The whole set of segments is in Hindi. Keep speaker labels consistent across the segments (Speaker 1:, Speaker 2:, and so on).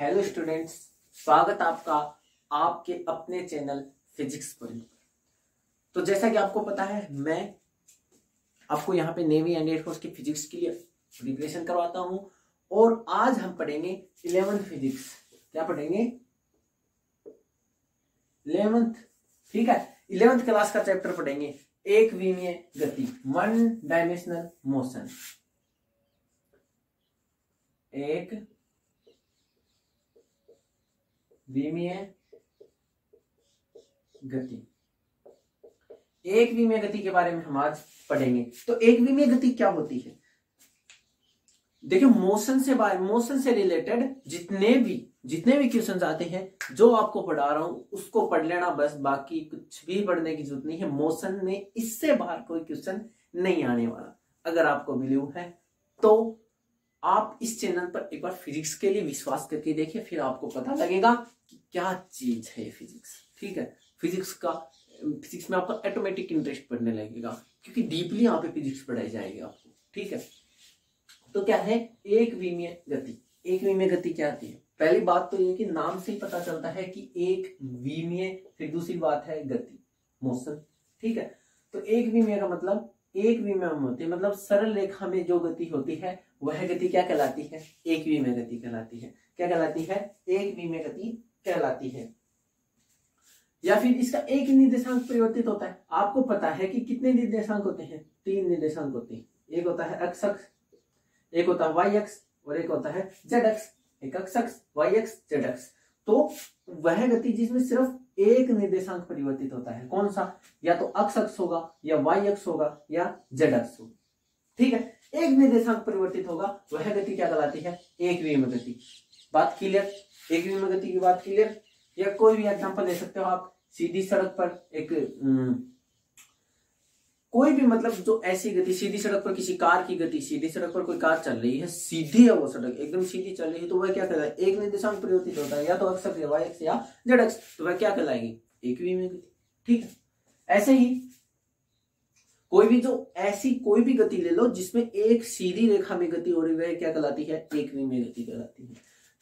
Speaker 1: हेलो स्टूडेंट्स, स्वागत आपका आपके अपने चैनल फिजिक्स पर। तो जैसा कि आपको पता है, मैं आपको यहाँ पे नेवी एंड एयरफोर्स की फिजिक्स के लिए प्रिपरेशन करवाता हूँ और आज हम पढ़ेंगे 11th फिजिक्स। क्या पढ़ेंगे? 11th। ठीक है, 11th क्लास का चैप्टर पढ़ेंगे, एक विमीय गति, वन डायमेंशनल मोशन। एक विमीय गति, एक विमीय गति के बारे में हम आज पढ़ेंगे। तो एक विमीय गति क्या होती है? देखिए, मोशन से रिलेटेड जितने भी क्वेश्चन आते हैं, जो आपको पढ़ा रहा हूं उसको पढ़ लेना बस, बाकी कुछ भी पढ़ने की जरूरत नहीं है। मोशन में इससे बाहर कोई क्वेश्चन नहीं आने वाला। अगर आपको बिलीव है तो आप इस चैनल पर एक बार फिजिक्स के लिए विश्वास करके देखिए, फिर आपको पता लगेगा कि क्या चीज है फिजिक्स। ठीक है, फिजिक्स में आपका ऑटोमेटिक इंटरेस्ट पड़ने लगेगा, क्योंकि डीपली यहाँ पे फिजिक्स पढ़ाई जाएगी आपको। ठीक है, तो क्या है एक विमीय गति? एक विमीय गति क्या आती है? पहली बात तो ये कि नाम से ही पता चलता है कि एक विमीय, फिर दूसरी बात है गति, मोशन। ठीक है, तो एक विमीय का मतलब एक विमीय होती है, मतलब सरल रेखा में जो गति होती है वह गति क्या कहलाती है? एक विमीय गति कहलाती है। क्या कहलाती है? एक विमीय गति कहलाती है। या फिर इसका एक निर्देशांक परिवर्तित होता है। आपको पता है कि कितने निर्देशांक होते हैं? 3 निर्देशांक होते हैं। एक होता है एक्स अक्ष, एक होता है वाई अक्ष और एक होता है जेड अक्ष। एक एक्स अक्ष, वाई अक्ष, जेड अक्ष। तो वह गति जिसमें सिर्फ एक निर्देशांक परिवर्तित होता है, कौन सा? या तो एक्स अक्ष होगा, या वाई अक्ष होगा, या जेड अक्ष होगा। ठीक है, एक निर्देशांक परिवर्तित होगा, वह गति क्या कहलाती है? एक विमीय गति। बात क्लियर? एक विमीय गति की बात क्लियर? या कोई भी एग्जांपल ले सकते हो आप। सीधी सड़क पर एक कोई भी, मतलब जो ऐसी गति, सीधी सड़क पर किसी कार की गति, सीधी सड़क पर कोई कार चल रही है, सीधी है वो सड़क, एकदम सीधी चल रही है, तो वह क्या कहलाए? एक निर्देशांक परिवर्तित होता है, या तो एक्स अक्ष, या वाई अक्ष, या जेड अक्ष, तो वह क्या कहलाएगी? एक विमीय गति। ठीक है, ऐसे ही कोई भी गति ले लो जिसमें एक सीधी रेखा में गति हो रही है, क्या कहलाती है? एक विमीय गति कहलाती है।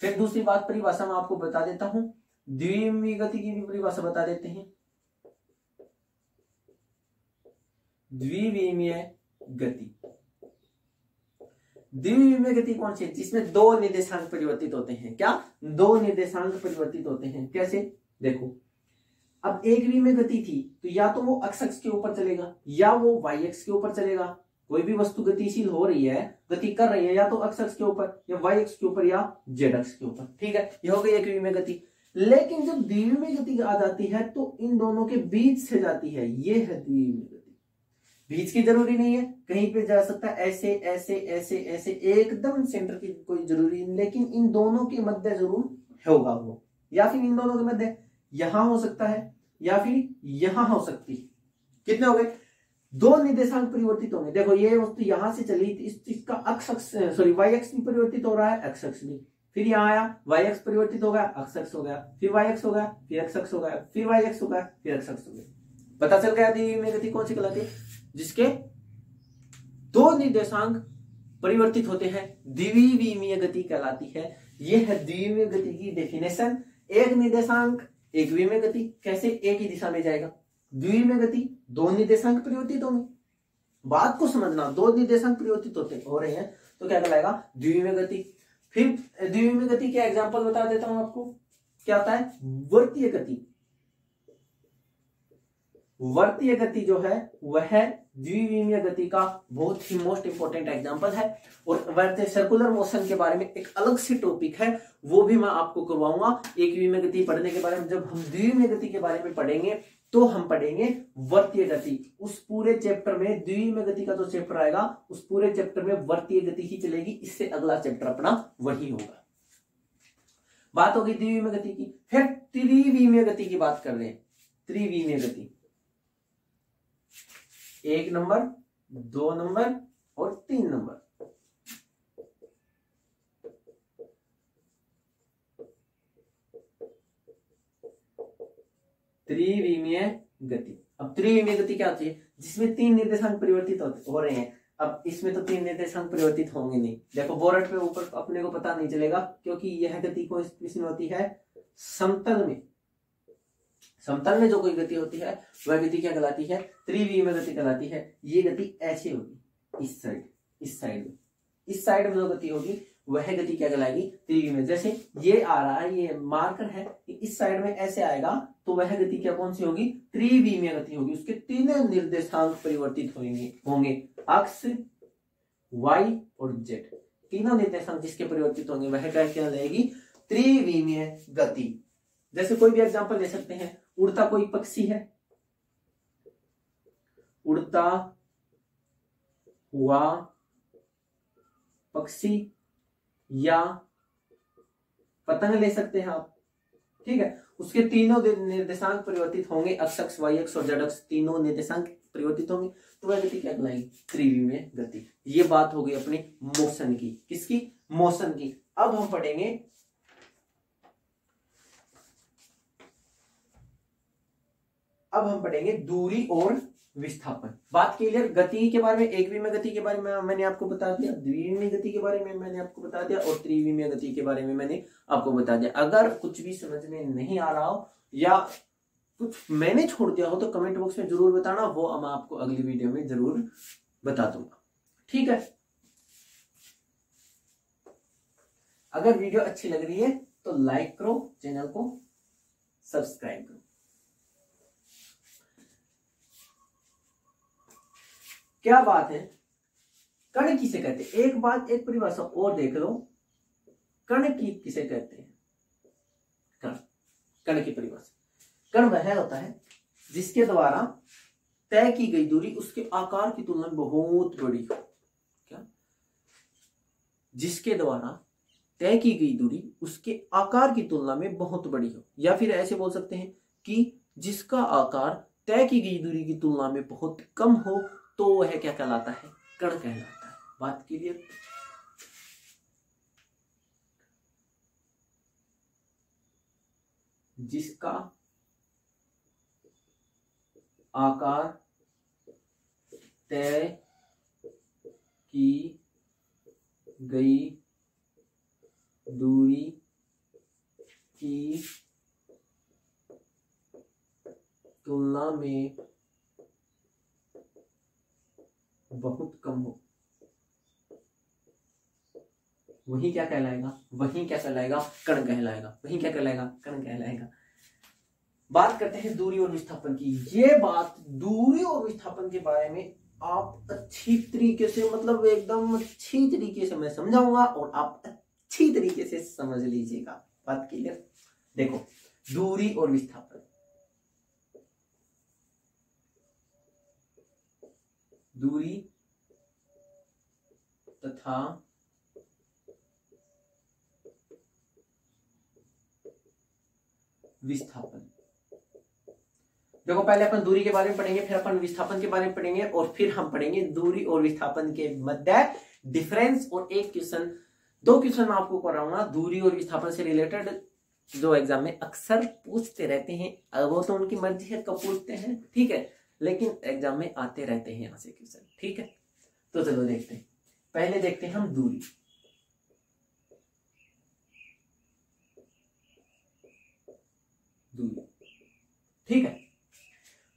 Speaker 1: फिर दूसरी बात, परिभाषा में आपको बता देता हूं, द्विविमीय गति की भी परिभाषा बता देते हैं। द्विविमीय गति, द्विविमीय गति कौन सी है? जिसमें दो निर्देशांक परिवर्तित होते हैं। क्या? दो निर्देशांक परिवर्तित होते हैं। कैसे? देखो, अब एक विमीय गति थी तो या तो वो एक्स अक्ष के ऊपर चलेगा, या वो वाई अक्ष के ऊपर चलेगा। कोई भी वस्तु गतिशील हो रही है, गति कर रही है, या तो एक्स अक्ष के ऊपर, या वाई अक्ष के ऊपर, या जेड अक्ष के ऊपर। ठीक है, ये हो गई एक विमीय गति। लेकिन जब द्विविमीय गति आ जाती है तो इन दोनों के बीच से जाती है, ये है द्विविमीय गति। बीच की जरूरी नहीं है, कहीं पे जा सकता है, ऐसे ऐसे ऐसे ऐसे, एकदम सेंटर की कोई जरूरी नहीं, लेकिन इन दोनों के मध्य जरूर होगा वो। या फिर इन दोनों के मध्य यहां हो सकता है, या फिर यहां हो सकती है। कितने हो गए? दो निर्देशांक परिवर्तित होंगे। देखो, ये वस्तु यहां से चली, इसका वाई अक्ष भी परिवर्तित हो रहा है, एक्स अक्ष भी। फिर यहाँ आया, वाई अक्ष परिवर्तित हो गया, एक्स अक्ष हो गया, फिर वाई अक्ष हो गया, फिर एक्स अक्ष हो गया, फिर वाई अक्ष हो गया, फिर एक्स अक्ष हो गया। पता चल गया द्विविमीय गति कौन सी कहलाती है? जिसके दो निर्देशांक परिवर्तित होते हैं, द्विविमीय गति कहलाती है। यह है द्विविमीय गति की डेफिनेशन। एक निर्देशांक एक विमीय गति। कैसे? एक ही दिशा में जाएगा। द्विविमीय गति दो निर्देशांक परिवर्तित होंगे। बात को समझना, दो निर्देशांक परिवर्तित हो रहे हैं तो क्या कहलाएगा? द्विविमीय गति। फिर द्विविमीय गति के एग्जांपल बता देता हूं आपको। क्या होता है? वर्तीय गति। वर्तीय गति जो है वह द्विविमीय गति का बहुत ही मोस्ट इंपोर्टेंट एग्जांपल है। और वर्तीय सर्कुलर मोशन के बारे में एक अलग से टॉपिक है, वो भी मैं आपको करवाऊंगा। एक विमीय गति पढ़ने के बारे में जब हम द्विविमीय गति के बारे में पढ़ेंगे तो हम पढ़ेंगे वर्तीय गति। उस पूरे चैप्टर में द्विविमीय गति का जो चैप्टर आएगा, उस पूरे चैप्टर में वर्तीय गति ही चलेगी। इससे अगला चैप्टर अपना वही होगा। बात होगी द्विविमीय गति की। फिर त्रिविमीय गति की बात कर रहे हैं। त्रिविमीय गति, 1 नंबर, 2 नंबर और 3 नंबर। त्रिविमीय गति। अब त्रिविमीय गति क्या होती है? जिसमें 3 निर्देशांक परिवर्तित हो रहे हैं। अब इसमें तो 3 निर्देशांक परिवर्तित होंगे नहीं। देखो बोर्ड पे ऊपर अपने को पता नहीं चलेगा, क्योंकि यह गति किसमें होती है, समतल में। समतल में जो कोई गति होती है वह गति क्या कहलाती है, त्रिविमीय गति कहलाती है। ये गति ऐसे होगी, इस साइड में, इस साइड में जो गति होगी वह गति क्या कहलाएगी, त्रिविमीय। जैसे ये आ रहा है, ये मार्कर है, इस साइड में ऐसे आएगा तो वह गति क्या कौन सी होगी, त्रिविमीय गति होगी। उसके तीनों निर्देशांक परिवर्तित होंगे, अक्ष, वाई और जेड। तीनों निर्देशांक जिसके परिवर्तित होंगे वह क्या कहलाएगी, त्रिविमीय गति। जैसे कोई भी एग्जांपल ले सकते हैं, उड़ता कोई पक्षी है, उड़ता हुआ पक्षी या पतंग ले सकते हैं आप, ठीक है। उसके तीनों निर्देशांक परिवर्तित होंगे, अक्ष, वाई अक्ष और जेड अक्ष, तीनों निर्देशांक परिवर्तित होंगे, तो वह गति क्या कहलाएगी, त्रिविमीय गति। ये बात हो गई अपनी मोशन की, किसकी, मोशन की। अब हम पढ़ेंगे दूरी और विस्थापन। बात क्लियर, गति के बारे में, एक विमीय गति के बारे में मैंने आपको बता दिया, द्विविमीय गति के बारे में मैंने आपको बता दिया और त्रिविमीय गति के बारे में मैंने आपको बता दिया। अगर कुछ भी समझ में नहीं आ रहा हो या कुछ मैंने छोड़ दिया हो तो कमेंट बॉक्स में जरूर बताना, वो मैं आपको अगली वीडियो में जरूर बता दूंगा, ठीक है। अगर वीडियो अच्छी लग रही है तो लाइक करो, चैनल को सब्सक्राइब करो। क्या बात है, कण किसे कहते हैं, एक बात, एक परिभाषा और देख लो, कण की किसे कहते हैं, कण की परिभाषा। कण वह होता है जिसके द्वारा तय की गई दूरी उसके आकार की तुलना में बहुत बड़ी हो। क्या, जिसके द्वारा तय की गई दूरी उसके आकार की तुलना में बहुत बड़ी हो, या फिर ऐसे बोल सकते हैं कि जिसका आकार तय की गई दूरी की तुलना में बहुत कम हो, तो वह क्या कहलाता है, कण कहलाता है। बात क्लियर। जिसका आकार तय की गई दूरी की तुलना में बहुत कम हो, वही क्या कहलाएगा, कण कहलाएगा। बात करते हैं दूरी और विस्थापन की। ये बात दूरी और विस्थापन के बारे में आप अच्छी तरीके से, मतलब एकदम अच्छी तरीके से मैं समझाऊंगा और आप अच्छी तरीके से समझ लीजिएगा। बात क्लियर। देखो, दूरी और विस्थापन, दूरी तथा विस्थापन। देखो, पहले अपन दूरी के बारे में पढ़ेंगे, फिर अपन विस्थापन के बारे में पढ़ेंगे और फिर हम पढ़ेंगे दूरी और विस्थापन के मध्य डिफरेंस। और एक क्वेश्चन, 2 क्वेश्चन मैं आपको कराऊंगा दूरी और विस्थापन से रिलेटेड, जो एग्जाम में अक्सर पूछते रहते हैं। वो तो उनकी मर्जी है कब पूछते हैं, ठीक है, लेकिन एग्जाम में आते रहते हैं यहाँ से क्वेश्चन, ठीक है। तो चलो देखते हैं, पहले देखते हैं हम दूरी। ठीक है,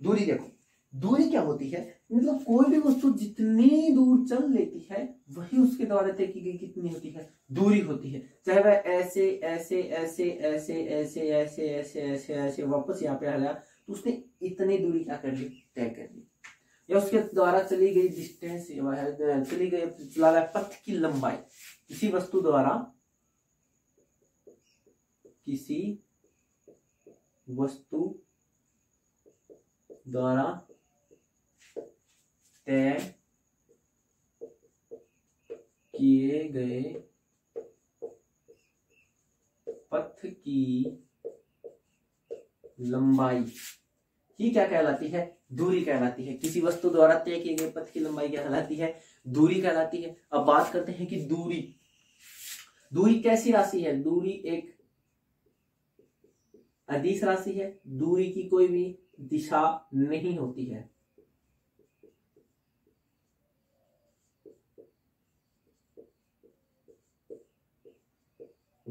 Speaker 1: दूरी देखो, दूरी क्या होती है, मतलब कोई भी वस्तु जितनी दूर चल लेती है वही उसके द्वारा तय की गई कितनी होती है, दूरी होती है। चाहे वह ऐसे ऐसे ऐसे ऐसे ऐसे ऐसे ऐसे ऐसे ऐसे वापस यहाँ पे आ गया तो उसने इतनी दूरी क्या कर ली, तय कर ली। या उसके द्वारा चली गई डिस्टेंस, चली गई चला गया पथ की लंबाई, किसी वस्तु द्वारा, किसी वस्तु द्वारा तय किए गए पथ की लंबाई ही क्या कहलाती है, दूरी कहलाती है। किसी वस्तु द्वारा तय किए गए पथ की लंबाई क्या कहलाती है, दूरी कहलाती है। अब बात करते हैं कि दूरी कैसी राशि है। दूरी एक अदिश राशि है, दूरी की कोई भी दिशा नहीं होती है।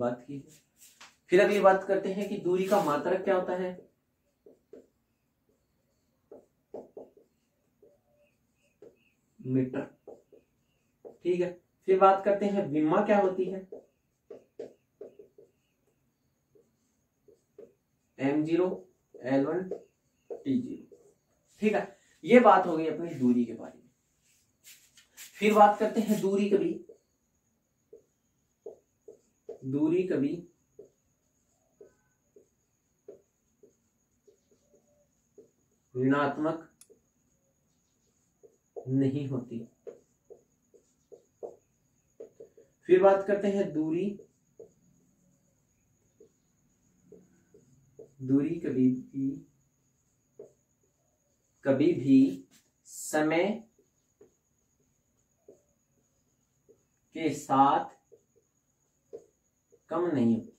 Speaker 1: बात की। फिर अगली बात करते हैं कि दूरी का मात्रक क्या होता है। मीटर। ठीक है। फिर बात करते हैं विमा क्या होती है। m0 l1 t0। ठीक है, ये बात हो गई अपनी दूरी के बारे में। फिर बात करते हैं दूरी कभी ऋणात्मक नहीं होती। फिर बात करते हैं दूरी कभी भी समय के साथ कम नहीं होती।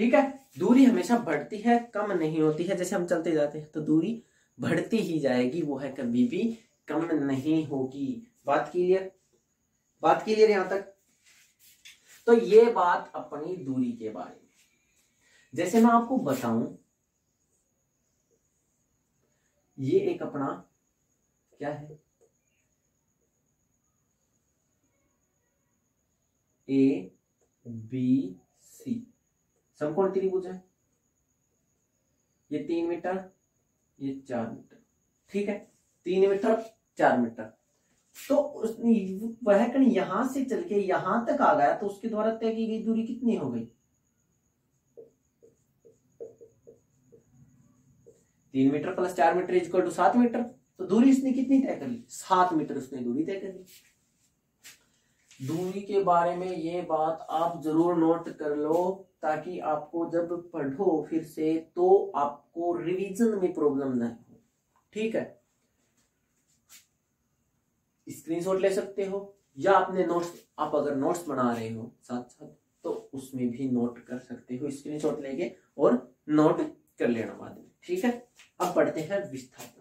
Speaker 1: ठीक है, दूरी हमेशा बढ़ती है, कम नहीं होती है। जैसे हम चलते जाते हैं तो दूरी बढ़ती ही जाएगी, वो है कभी भी कम नहीं होगी। बात क्लियर यहां तक। तो ये बात अपनी दूरी के बारे में। जैसे मैं आपको बताऊं, ये एक अपना क्या है, ए बी सी समकोण त्रिभुज है। ये 3 मीटर, ये 4 मीटर। ठीक है, 3 मीटर 4 मीटर। तो वह कण यहां से चल के यहां तक आ गया, तो उसके द्वारा तय की गई दूरी कितनी हो गई। 3 meter plus 4 meter equal to 7 meter. तो दूरी इसने कितनी तय कर ली, 7 मीटर उसने दूरी तय कर ली। दूरी के बारे में ये बात आप जरूर नोट कर लो, ताकि आपको जब पढ़ो फिर से तो आपको रिवीजन में प्रॉब्लम ना हो। ठीक है, स्क्रीनशॉट ले सकते हो, या अपने नोट्स, आप अगर नोट्स बना रहे हो साथ साथ तो उसमें भी नोट कर सकते हो, स्क्रीनशॉट लेके और नोट कर लेना बाद में। ठीक है, अब पढ़ते हैं विस्थापन।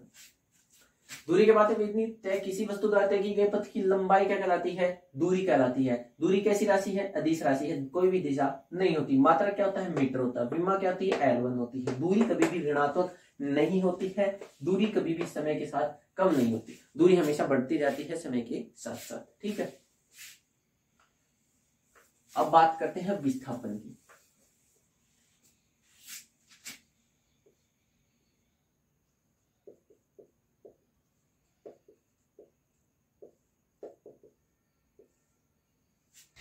Speaker 1: दूरी के बातें इतनी तय, किसी वस्तु द्वारा तय की गई पथ की लंबाई क्या कहलाती है, दूरी कहलाती है। दूरी कैसी राशि है, अदिश राशि है, कोई भी दिशा नहीं होती। मात्रा क्या होता है, मीटर होता है। विमा क्या होती है, L1 होती है। दूरी कभी भी ऋणात्मक नहीं होती है। दूरी कभी भी समय के साथ कम नहीं होती। दूरी हमेशा बढ़ती जाती है समय के साथ साथ। ठीक है, अब बात करते हैं विस्थापन की।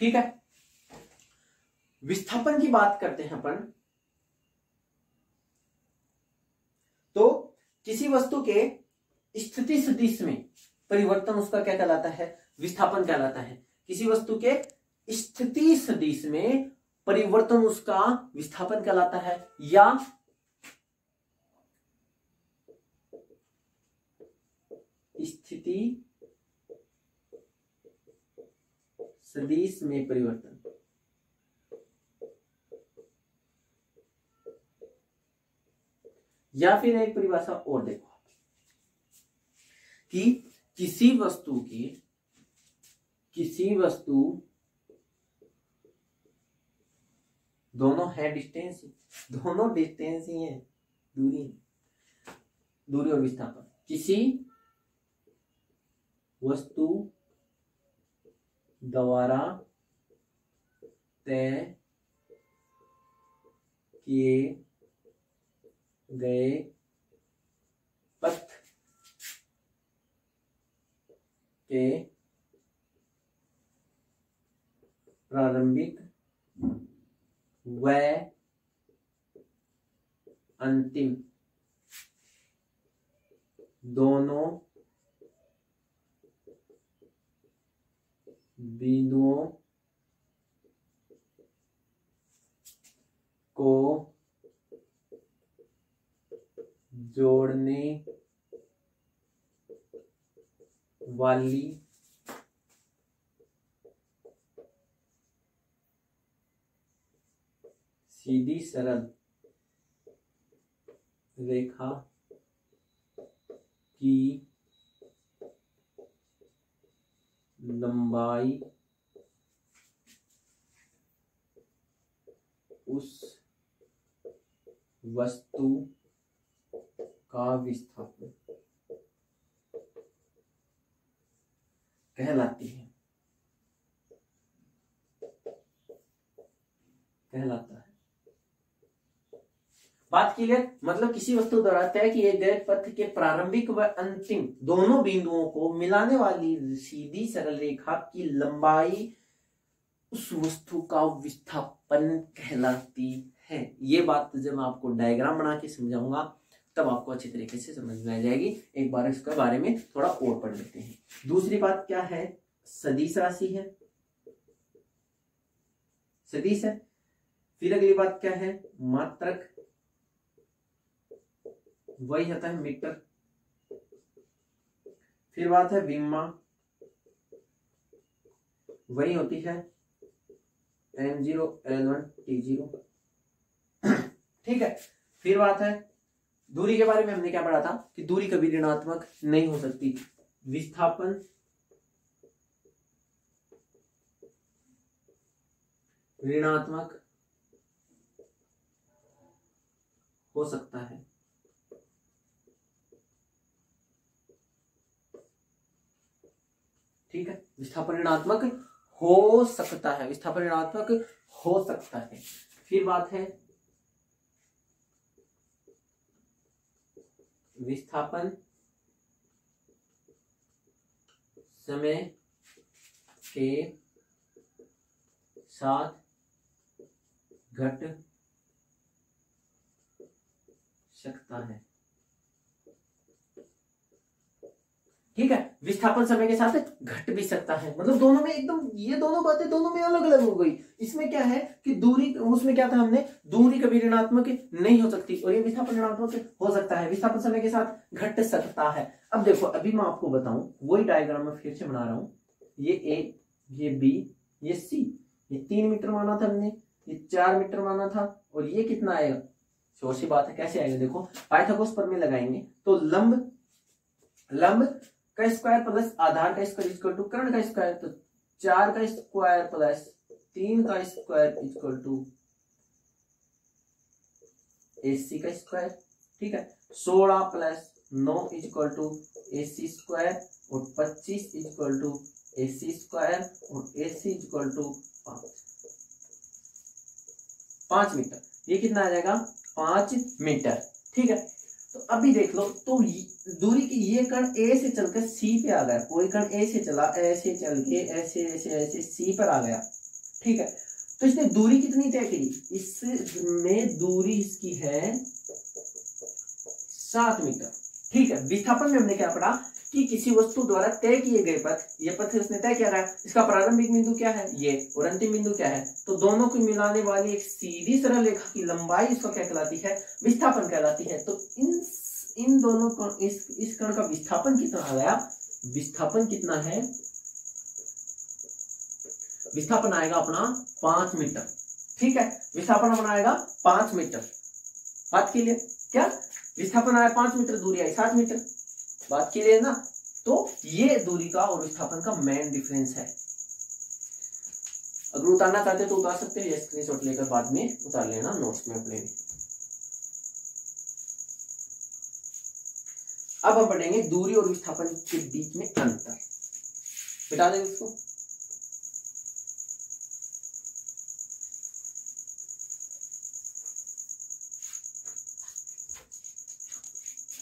Speaker 1: ठीक है, विस्थापन की बात करते हैं अपन। तो किसी वस्तु के स्थिति सदिश में परिवर्तन उसका क्या कहलाता है, विस्थापन कहलाता है। किसी वस्तु के स्थिति सदिश में परिवर्तन उसका विस्थापन कहलाता है, या स्थिति सदिश में परिवर्तन। या फिर एक परिभाषा और देखो कि किसी वस्तु दोनों है डिस्टेंस, दोनों डिस्टेंस ही है, दूरी और विस्थापन। किसी वस्तु द्वारा तय किए गए पथ के प्रारंभिक व अंतिम दोनों बिंदुओं को जोड़ने वाली सीधी सरल रेखा की लंबाई उस वस्तु का विस्थापन कहलाता है। बात क्लियर? मतलब किसी वस्तु द्वारा तय किए गए पथ के प्रारंभिक व अंतिम दोनों बिंदुओं को मिलाने वाली सीधी सरल रेखा की लंबाई उस वस्तु का विस्थापन कहलाती है। ये बात जब मैं आपको डायग्राम बना के समझाऊंगा तब आपको अच्छी तरीके से समझ में आ जाएगी। एक बार इसके बारे में थोड़ा और पढ़ लेते हैं। दूसरी बात क्या है? सदिश राशि है, सदिश है। फिर अगली बात क्या है? मात्रक, वही होता है मीटर। फिर बात है विमा, वही होती है m0 l1 t0। ठीक है। फिर बात है दूरी के बारे में। हमने क्या पढ़ा था कि दूरी कभी ऋणात्मक नहीं हो सकती। विस्थापन ऋणात्मक हो सकता है। ठीक है, विस्थापन ऋणात्मक हो सकता है, विस्थापन ऋणात्मक हो सकता है। फिर बात है विस्थापन समय के साथ घट सकता है। ठीक है, विस्थापन समय के साथ घट भी सकता है। मतलब दोनों में एकदम, ये दोनों बातें दोनों में अलग अलग हो गई। इसमें क्या है कि दूरी, उसमें क्या था हमने, दूरी कभी ऋणात्मक नहीं हो सकती और ये विस्थापन ऋणात्मक हो सकता है, विस्थापन समय के साथ घट सकता है। अब देखो, अभी मैं आपको बताऊं, वही डायग्राम में फिर से बना रहा हूं। ये ए, ये बी, ये सी। ये 3 मीटर माना था हमने, ये 4 मीटर माना था, और ये कितना आएगा? छोर सी बात है, कैसे आएगा? देखो, पाइथागोरस प्रमेय लगाएंगे तो लंब का स्क्वायर प्लस आधार का स्क्वायर इक्वल टू कर्ण का स्क्वायर, तो 4 का स्क्वायर प्लस 3 का स्क्वायर इक्वल टू AC का स्क्वायर। ठीक है, 16 plus 9 equal to AC square, और 25 इक्वल टू AC स्क्वायर, और AC इक्वल टू 5 मीटर। ये कितना आ जाएगा? 5 मीटर। ठीक है, तो अभी देख लो, तो दूरी की ये कण ए से चलकर सी पे आ गया। कोई कण ए से चला, ऐसे चल के ऐसे ऐसे ऐसे सी पर आ गया। ठीक है, तो इसने दूरी कितनी तय करी? इसमें दूरी इसकी है 7 मीटर। ठीक है, विस्थापन में हमने क्या पढ़ा कि किसी वस्तु द्वारा तय किए गए पथ, ये पथ उसने तय किया गया, इसका प्रारंभिक बिंदु क्या है? ये, और अंतिम बिंदु क्या है? तो दोनों को मिलाने वाली एक सीधी सरल रेखा की लंबाई इसको क्या कहलाती है? विस्थापन कहलाती है। तो इन दोनों को, इस कण का विस्थापन कितना आ गया? विस्थापन कितना है? विस्थापन आएगा अपना 5 मीटर। ठीक है, विस्थापन अपना आएगा 5 मीटर। बात के लिए क्या? विस्थापन आया 5 मीटर, दूरी आई 7 मीटर। बात के लिए ना, तो ये दूरी का और विस्थापन का मेन डिफरेंस है। अगर उतारना चाहते तो उतार सकते हैं, स्क्रीनशॉट लेकर बाद में उतार लेना नोट्स में अपने। अब हम पढ़ेंगे दूरी और विस्थापन के बीच में अंतर। बिठा देंगे इसको।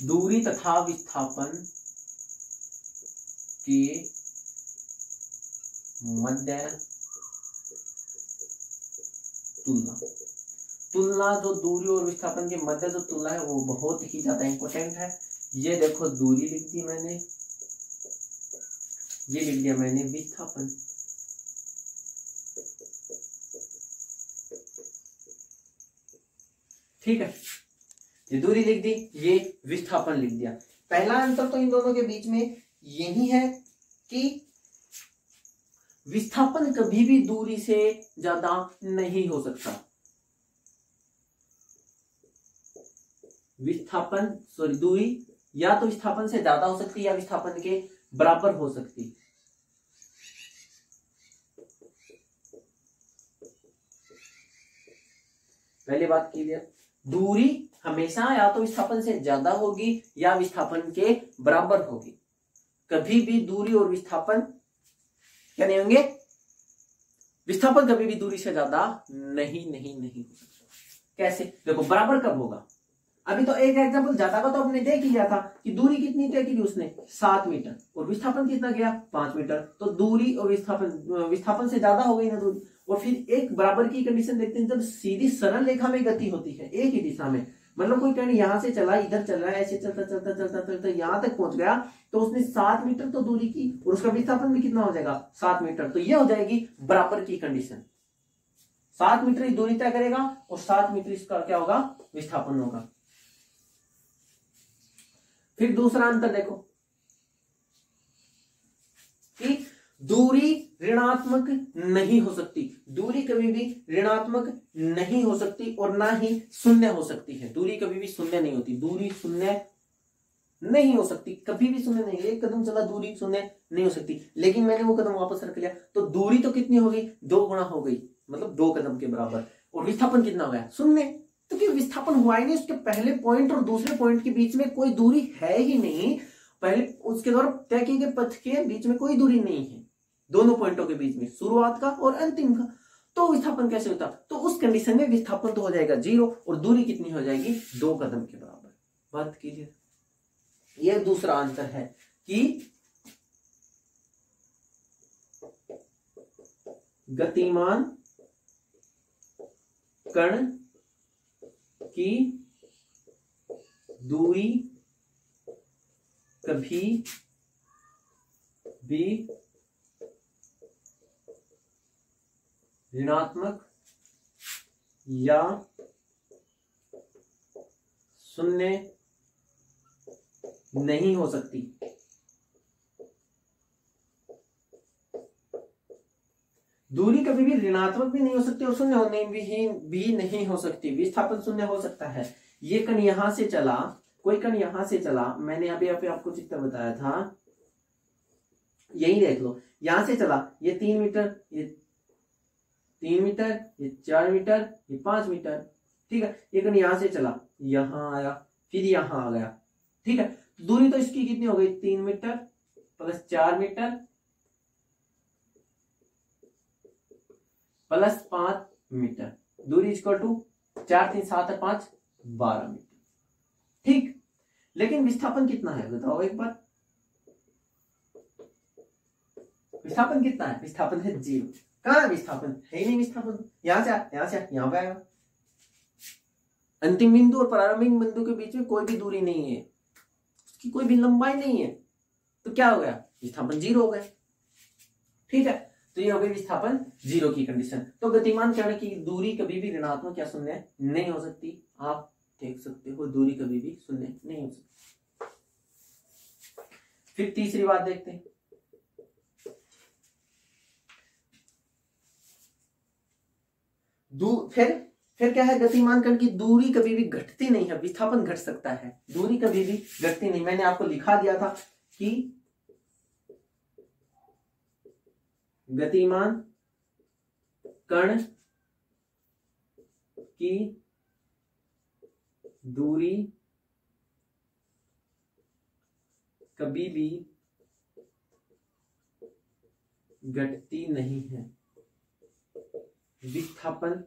Speaker 1: दूरी तथा विस्थापन के मध्य तुलना जो दूरी और विस्थापन के मध्य जो तुलना है वो बहुत ही ज्यादा इंपॉर्टेंट है। ये देखो, दूरी लिख दी मैंने, ये लिख दिया मैंने विस्थापन। ठीक है, ये दूरी लिख दी, ये विस्थापन लिख दिया। पहला अंतर तो इन दोनों के बीच में यही है कि विस्थापन कभी भी दूरी से ज्यादा नहीं हो सकता। दूरी या तो विस्थापन से ज्यादा हो सकती है या विस्थापन के बराबर हो सकती। पहली बात क्लियर। दूरी हमेशा या तो विस्थापन से ज्यादा होगी या विस्थापन के बराबर होगी। कभी भी दूरी और विस्थापन क्या नहीं होंगे, विस्थापन कभी भी दूरी से ज्यादा नहीं हो सकता। कैसे? देखो बराबर कब होगा, अभी तो एक एग्जांपल ज्यादा का तो आपने देख ही लिया था कि दूरी कितनी तय की उसने 7 मीटर और विस्थापन कितना गया 5 मीटर, तो दूरी और विस्थापन से ज्यादा हो गई ना दूरी। और फिर एक बराबर की कंडीशन देखते हैं जब सीधी सरल रेखा में गति होती है एक ही दिशा में, मतलब कोई कहीं यहां से चला इधर चल रहा है, ऐसे चलता चलता चलता चलता यहां तक पहुंच गया, तो उसने 7 मीटर तो दूरी की और उसका विस्थापन भी कितना हो जाएगा 7 मीटर, तो यह हो जाएगी बराबर की कंडीशन। 7 मीटर की दूरी तय करेगा और 7 मीटर इसका क्या होगा विस्थापन होगा। फिर दूसरा अंतर देखो कि दूरी ऋणात्मक नहीं हो सकती, दूरी कभी भी ऋणात्मक नहीं हो सकती और ना ही शून्य हो सकती है। दूरी कभी भी शून्य नहीं होती, दूरी शून्य नहीं हो सकती, कभी भी शून्य नहीं। एक कदम चला दूरी शून्य नहीं हो सकती, लेकिन मैंने वो कदम वापस रख लिया तो दूरी तो कितनी हो गई 2 गुना हो गई, मतलब 2 कदम के बराबर, और विस्थापन कितना हो गया शून्य। तो कि विस्थापन हुआ ही नहीं, उसके पहले पॉइंट और दूसरे पॉइंट के बीच में कोई दूरी है ही नहीं, पहले उसके द्वारा तय किए गए पथ के बीच में कोई दूरी नहीं है, दोनों पॉइंटों के बीच में शुरुआत का और अंतिम का, तो विस्थापन कैसे होता? तो उस कंडीशन में विस्थापन तो हो जाएगा 0 और दूरी कितनी हो जाएगी 2 कदम के बराबर। बात कीजिए, यह दूसरा अंतर है कि गतिमान कण की दूरी कभी भी ऋणात्मक या शून्य नहीं हो सकती। दूरी कभी भी ऋणात्मक भी नहीं हो सकती और शून्य होने भी नहीं हो सकती। विस्थापन शून्य हो सकता है। ये कण यहां से चला, कोई कण यहां से चला, मैंने अभी आपको चित्र बताया था, यही देख लो, यहां से चला, ये 3 मीटर, ये 3 मीटर, ये 4 मीटर, ये 5 मीटर, ठीक है। ये कण यहां से चला, यहां आया, फिर यहां आ गया, ठीक है। दूरी तो इसकी कितनी हो गई 3 meter plus 4 meter plus 5 meter, दूरी इक्वल टू 4 3 7 5 12 मीटर, ठीक। लेकिन विस्थापन कितना है बताओ एक बार, विस्थापन कितना है? विस्थापन है 0। कहां है विस्थापन? है ही नहीं विस्थापन, यहां से यहां पे आएगा। अंतिम बिंदु और प्रारंभिक बिंदु के बीच में कोई भी दूरी नहीं है, उसकी कोई भी लंबाई नहीं है, तो क्या हो गया विस्थापन 0 हो गया, ठीक है। तो ये हो गई विस्थापन 0 की कंडीशन। तो गतिमान कण की दूरी कभी भी ऋणात्मक या शून्य नहीं हो सकती। आप देख सकते हो दूरी कभी भी शून्य नहीं हो सकती। फिर तीसरी बात देखते हैं, फिर क्या है, गतिमान कण की दूरी कभी भी घटती नहीं है, विस्थापन घट सकता है, दूरी कभी भी घटती नहीं। मैंने आपको लिखा दिया था कि गतिमान कण की दूरी कभी भी घटती नहीं है, विस्थापन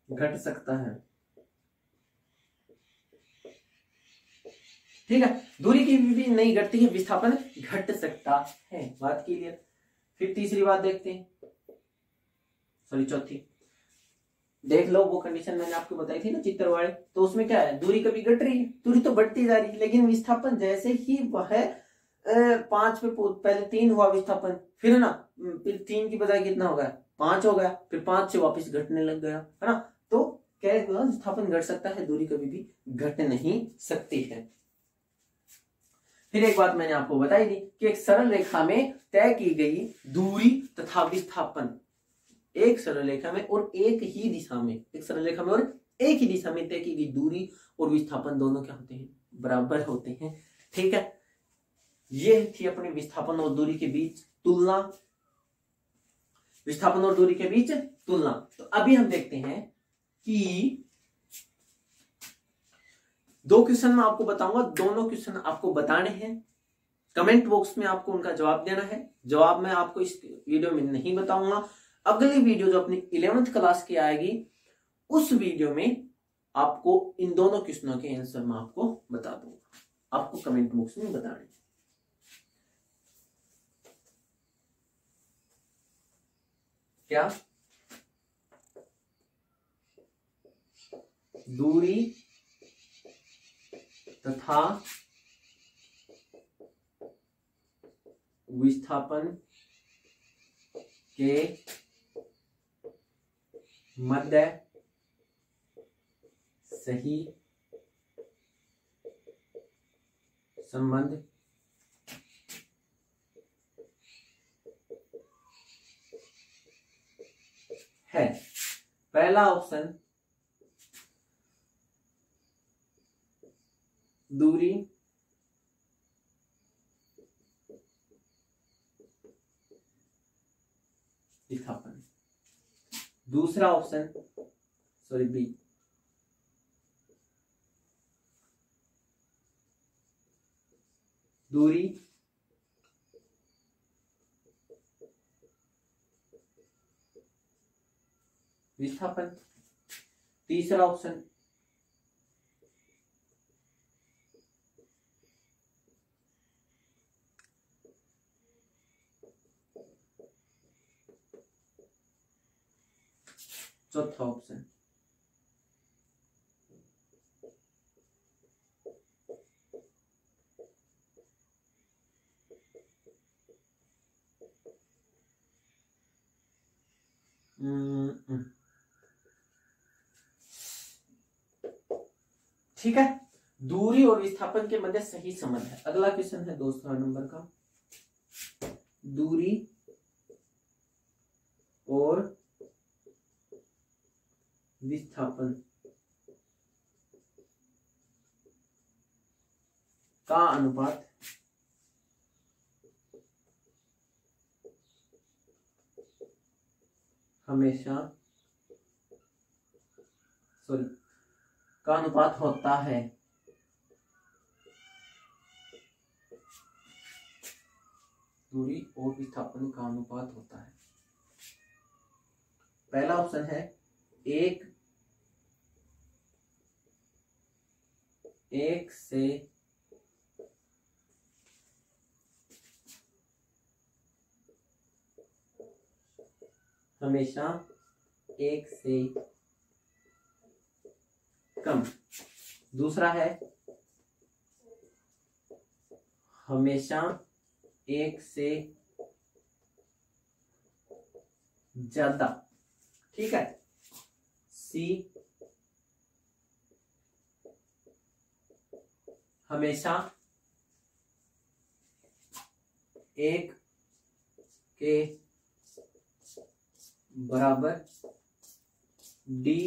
Speaker 1: घट सकता है, ठीक है। दूरी की भी नहीं घटती है, विस्थापन घट सकता है। बात क्लियर। फिर तीसरी बात देखते हैं, सॉरी चौथी, देख लो वो कंडीशन मैंने आपको बताई थी ना चित्र वाले, तो उसमें क्या है, दूरी कभी घट रही है, दूरी तो बढ़ती जा रही है, लेकिन विस्थापन जैसे ही वह 5 पे पहले 3 हुआ विस्थापन, फिर ना फिर 3 की बजाय कितना हो गया 5 हो गया, फिर 5 से वापस घटने लग गया, है ना। तो क्या विस्थापन घट सकता है, दूरी कभी भी घट नहीं सकती है। फिर एक बात मैंने आपको बताई थी कि एक सरल रेखा में तय की गई दूरी तथा विस्थापन, एक सरल रेखा में और एक ही दिशा में, एक सरल रेखा में और एक ही दिशा में तय की गई दूरी और विस्थापन दोनों क्या होते हैं, बराबर होते हैं, ठीक है। ये थी अपने विस्थापन और दूरी के बीच तुलना। विस्थापन और दूरी के बीच तुलना। तो अभी हम देखते हैं कि दो क्वेश्चन मैं आपको बताऊंगा, दोनों क्वेश्चन आपको बताने हैं, कमेंट बॉक्स में आपको उनका जवाब देना है। जवाब मैं आपको इस वीडियो में नहीं बताऊंगा, अगली वीडियो जो अपनी 11th क्लास की आएगी उस वीडियो में आपको इन दोनों क्वेश्चनों के आंसर मैं आपको बता दूंगा, आपको कमेंट बॉक्स में बताने। क्या दूरी तथा विस्थापन के मध्य सही संबंध है। पहला ऑप्शन दूरी विस्थापन, दूसरा ऑप्शन बी दूरी विस्थापन, तीसरा ऑप्शन चौथा ऑप्शन ठीक है। दूरी और विस्थापन के मध्य सही संबंध है। अगला क्वेश्चन है दूसरा नंबर का, दूरी और विस्थापन का अनुपात हमेशा का अनुपात होता है। दूरी और विस्थापन का अनुपात होता है। पहला ऑप्शन है 1 से हमेशा 1 से कम, दूसरा है हमेशा 1 से ज्यादा। ठीक है, सी हमेशा 1 के बराबर, डी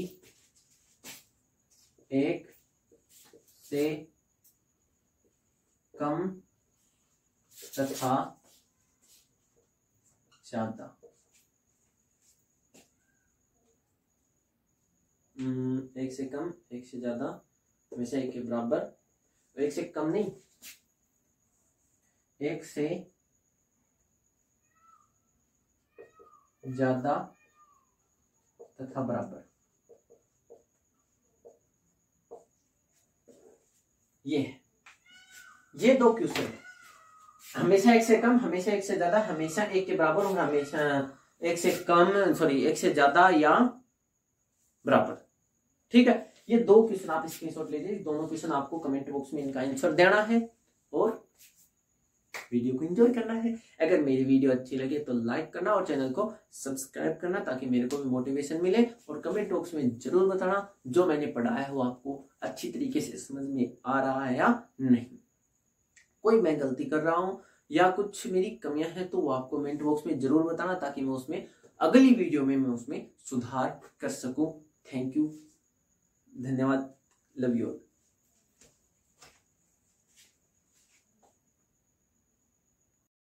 Speaker 1: 1 से कम तथा ज्यादा। 1 से कम, 1 से ज्यादा, हमेशा 1 के बराबर, 1 से कम नहीं, 1 से ज्यादा तथा बराबर। ये दो क्वेश्चन, हमेशा 1 से कम, हमेशा 1 से ज्यादा, हमेशा 1 के बराबर और हमेशा 1 से कम 1 से ज्यादा या बराबर। ठीक है, ये दो क्वेश्चन आप स्क्रीनशॉट लीजिए। दोनों क्वेश्चन आपको कमेंट बॉक्स में इनका आंसर देना है और वीडियो को एंजॉय करना है। अगर मेरी वीडियो अच्छी लगे तो लाइक करना और चैनल को सब्सक्राइब करना, ताकि मेरे को भी मोटिवेशन मिले। और कमेंट बॉक्स में जरूर बताना जो मैंने पढ़ाया है वो आपको अच्छी तरीके से समझ में आ रहा है या नहीं। कोई मैं गलती कर रहा हूं या कुछ मेरी कमियां हैं तो वो आप कमेंट बॉक्स में जरूर बताना, ताकि मैं उसमें अगली वीडियो में मैं उसमें सुधार कर सकूं। थैंक यू, धन्यवाद, लव यू।